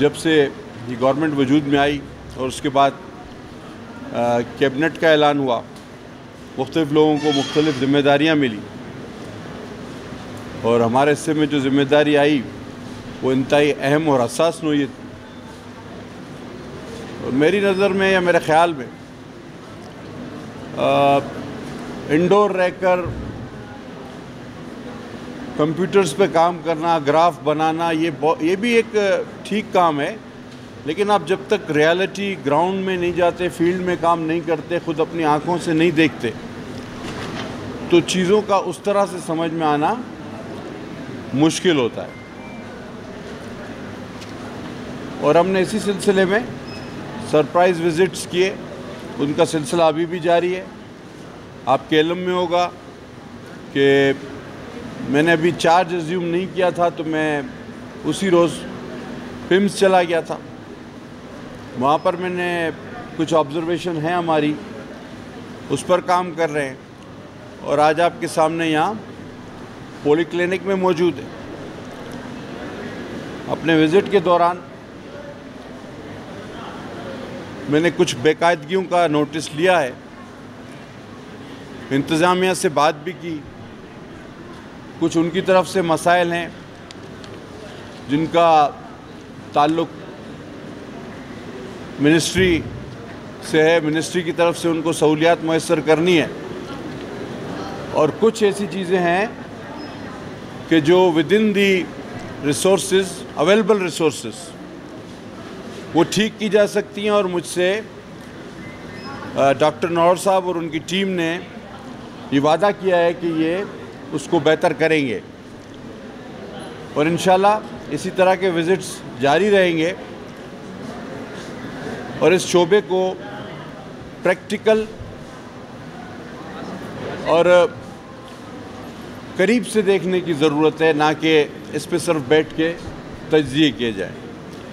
जब से ये गवर्नमेंट वजूद में आई और उसके बाद कैबिनेट का ऐलान हुआ, मुख्तलिफ़ लोगों को मुख्तलिफ़ ज़िम्मेदारियाँ मिली और हमारे हिस्से में जो ज़िम्मेदारी आई वो इंतहाई अहम और हसास नौइयत थी। और मेरी नज़र में या मेरे ख़्याल में इंडोर रहकर कंप्यूटर्स पे काम करना, ग्राफ बनाना, ये भी एक ठीक काम है, लेकिन आप जब तक रियलिटी ग्राउंड में नहीं जाते, फील्ड में काम नहीं करते, ख़ुद अपनी आँखों से नहीं देखते, तो चीज़ों का उस तरह से समझ में आना मुश्किल होता है। और हमने इसी सिलसिले में सरप्राइज़ विज़िट्स किए, उनका सिलसिला अभी भी जारी है। आपके इल्म में होगा कि मैंने अभी चार्ज अज्यूम नहीं किया था तो मैं उसी रोज़ पिम्स चला गया था। वहाँ पर मैंने कुछ ऑब्ज़र्वेशन है हमारी, उस पर काम कर रहे हैं और आज आपके सामने यहाँ पॉलीक्लिनिक में मौजूद है। अपने विज़िट के दौरान मैंने कुछ बेकायदगियों का नोटिस लिया है, इंतज़ामिया से बात भी की। कुछ उनकी तरफ से मसाइल हैं जिनका ताल्लुक़ मिनिस्ट्री से है, मिनिस्ट्री की तरफ से उनको सहूलियात मुयस्सर करनी है, और कुछ ऐसी चीज़ें हैं कि जो with in the resources, available resources, वो ठीक की जा सकती हैं। और मुझसे डॉक्टर नौर साहब और उनकी टीम ने ये वादा किया है कि ये उसको बेहतर करेंगे और इंशाल्लाह इसी तरह के विज़िट्स जारी रहेंगे और इस शोबे को प्रैक्टिकल और करीब से देखने की ज़रूरत है, ना कि इस पे सिर्फ बैठ के तज्ज़िये किए जाए।